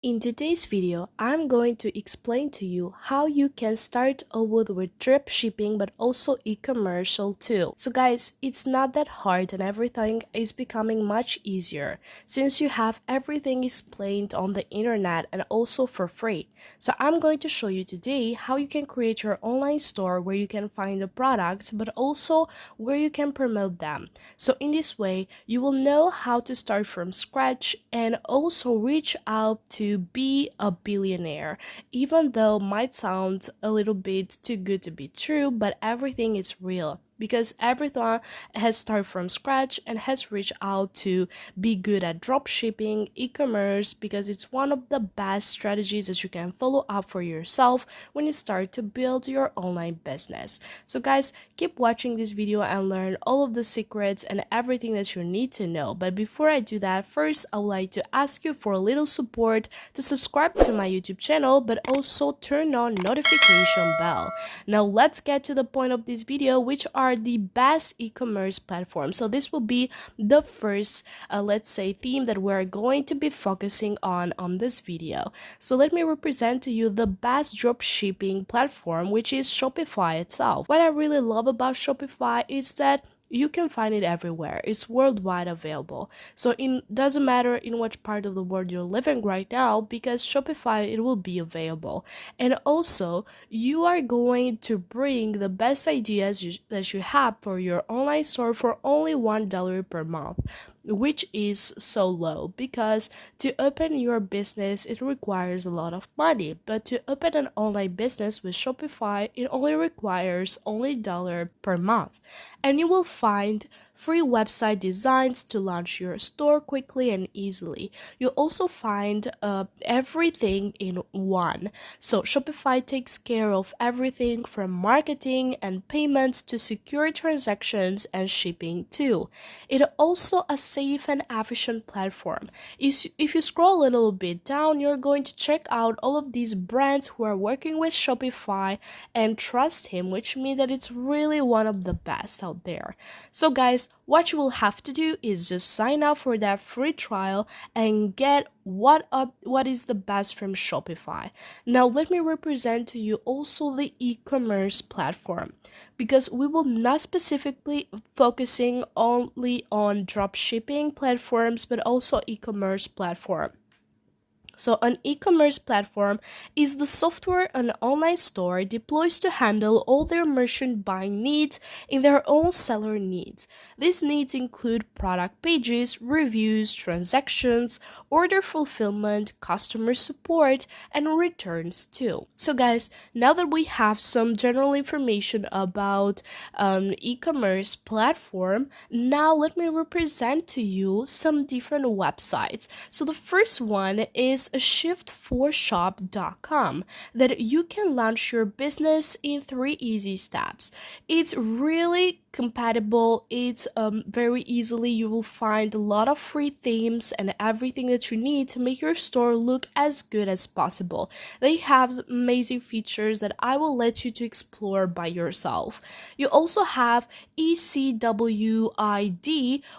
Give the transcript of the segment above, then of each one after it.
In today's video, I'm going to explain to you how you can start over with drip shipping but also e-commercial too. So guys, it's not that hard and everything is becoming much easier since you have everything explained on the internet and also for free. So I'm going to show you today how you can create your online store where you can find the products but also where you can promote them. So in this way, you will know how to start from scratch and also reach out to be a billionaire, even though might sound a little bit too good to be true, but everything is real because everyone has started from scratch and has reached out to be good at drop shipping, e-commerce, because it's one of the best strategies that you can follow up for yourself when you start to build your online business. So guys, keep watching this video and learn all of the secrets and everything that you need to know. But before I do that, first I would like to ask you for a little support to subscribe to my YouTube channel, but also turn on notification bell. Now let's get to the point of this video, which are the best e-commerce platforms. So this will be the first, let's say, theme that we're going to be focusing on this video. So let me represent to you the best drop shipping platform, which is Shopify itself. What I really love about Shopify is that you can find it everywhere. It's worldwide available. So it doesn't matter in which part of the world you're living right now, because Shopify, it will be available. And also, you are going to bring the best ideas that you have for your online store for only $1 per month, which is so low because to open your business it requires a lot of money, but to open an online business with Shopify it only requires only $1 per month, and you will find free website designs to launch your store quickly and easily. You'll also find everything in one. So Shopify takes care of everything from marketing and payments to secure transactions and shipping too. It also a safe and efficient platform. If you scroll a little bit down, you're going to check out all of these brands who are working with Shopify and trust him, which means that it's really one of the best out there. So guys, what you will have to do is just sign up for that free trial and get what is the best from Shopify. Now let me represent to you also the e-commerce platform, because we will not specifically focusing only on drop shipping platforms but also e-commerce platform. So an e-commerce platform is the software an online store deploys to handle all their merchant buying needs in their own seller needs. These needs include product pages, reviews, transactions, order fulfillment, customer support, and returns too. So guys, now that we have some general information about e-commerce platform, now let me represent to you some different websites. So the first one is shift4shop.com that you can launch your business in 3 easy steps. It's really compatible. It's very easily you will find a lot of free themes and everything that you need to make your store look as good as possible. They have amazing features that I will let you to explore by yourself. You also have ECWID,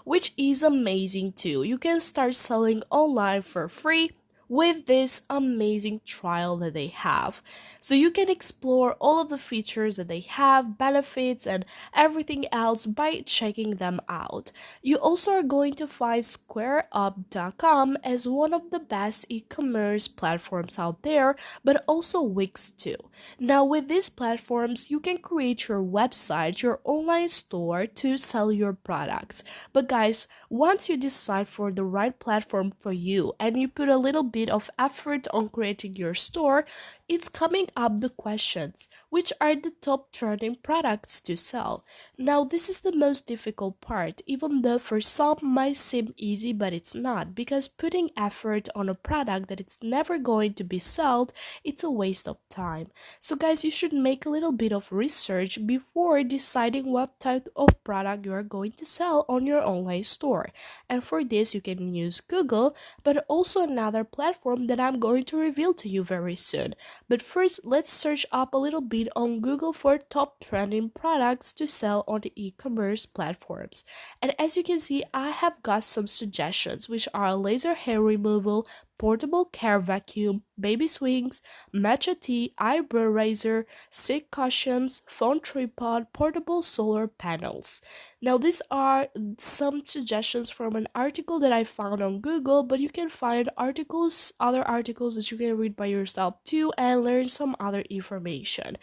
which is amazing too. You can start selling online for free with this amazing trial that they have. So you can explore all of the features that they have, benefits, and everything else by checking them out. You also are going to find SquareUp.com as one of the best e-commerce platforms out there, but also Wix too. Now with these platforms, you can create your website, your online store to sell your products. But guys, once you decide for the right platform for you and you put a little bit of effort on creating your store, it's coming up the questions, which are the top trending products to sell. Now this is the most difficult part, even though for some might seem easy, but it's not, because putting effort on a product that it's never going to be sold, it's a waste of time. So guys, you should make a little bit of research before deciding what type of product you are going to sell on your online store. And for this you can use Google, but also another platform that I'm going to reveal to you very soon. But first, let's search up a little bit on Google for top trending products to sell on the e-commerce platforms. And as you can see, I have got some suggestions, which are laser hair removal, portable care vacuum, baby swings, matcha tea, eyebrow razor, seat cushions, phone tripod, portable solar panels. Now, these are some suggestions from an article that I found on Google, but you can find other articles that you can read by yourself too, and learn some other information.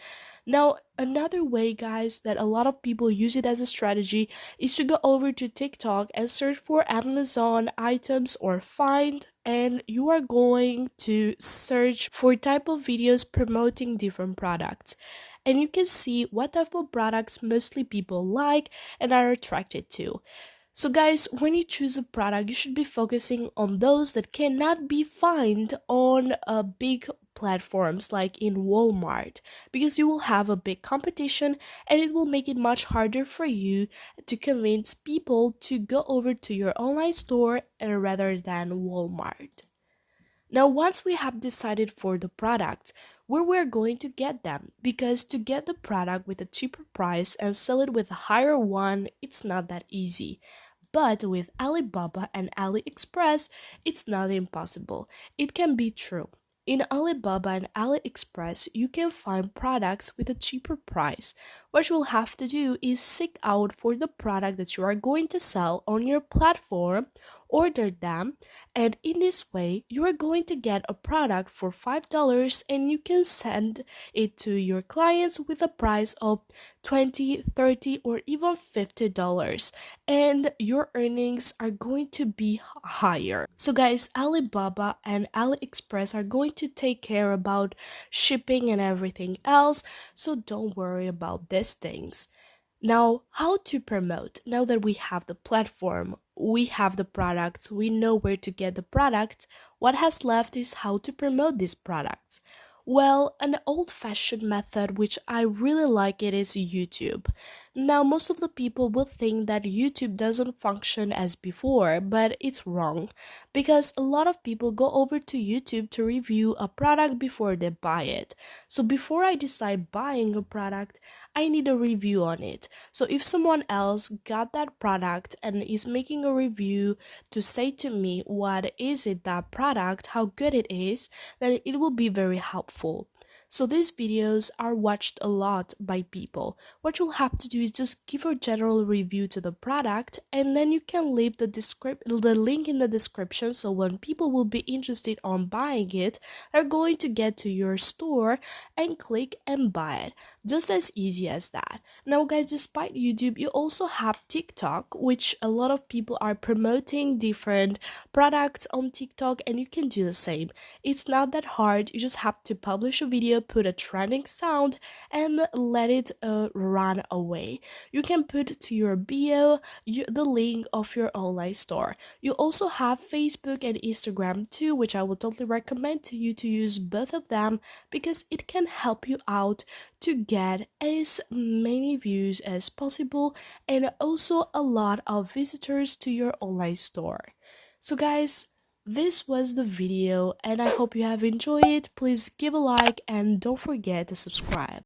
Now, another way, guys, that a lot of people use it as a strategy is to go over to TikTok and search for Amazon items or find, and you are going to search for type of videos promoting different products, and you can see what type of products mostly people like and are attracted to. So, guys, when you choose a product, you should be focusing on those that cannot be found on big platforms like in Walmart, because you will have a big competition and it will make it much harder for you to convince people to go over to your online store rather than Walmart. Now, once we have decided for the products, where we're going to get them, because to get the product with a cheaper price and sell it with a higher one, it's not that easy. But with Alibaba and AliExpress, it's not impossible. It can be true. In Alibaba and AliExpress, you can find products with a cheaper price. What you'll have to do is seek out for the product that you are going to sell on your platform, order them, and in this way, you are going to get a product for $5 and you can send it to your clients with a price of $20, $30, or even $50, and your earnings are going to be higher. So, guys, Alibaba and AliExpress are going to take care about shipping and everything else, so don't worry about these things. Now, how to promote? Now that we have the platform, we have the products, we know where to get the products, what has left is how to promote these products. Well, an old-fashioned method which I really like it is YouTube. Now, most of the people will think that YouTube doesn't function as before, but it's wrong, because a lot of people go over to YouTube to review a product before they buy it. So before I decide buying a product, I need a review on it. So if someone else got that product and is making a review to say to me what is it, that product, how good it is, then it will be very helpful. So these videos are watched a lot by people. What you'll have to do is just give a general review to the product, and then you can leave the link in the description, so when people will be interested on buying it, they're going to get to your store and click and buy it. Just as easy as that. Now, guys, despite YouTube, you also have TikTok, which a lot of people are promoting different products on TikTok, and you can do the same. It's not that hard. You just have to publish a video, put a trending sound, and let it run away. You can put to your bio the link of your online store. You also have Facebook and Instagram too, which I would totally recommend to you to use both of them, because it can help you out to get as many views as possible and also a lot of visitors to your online store. So, guys, this was the video and I hope you have enjoyed it. Please give a like and don't forget to subscribe.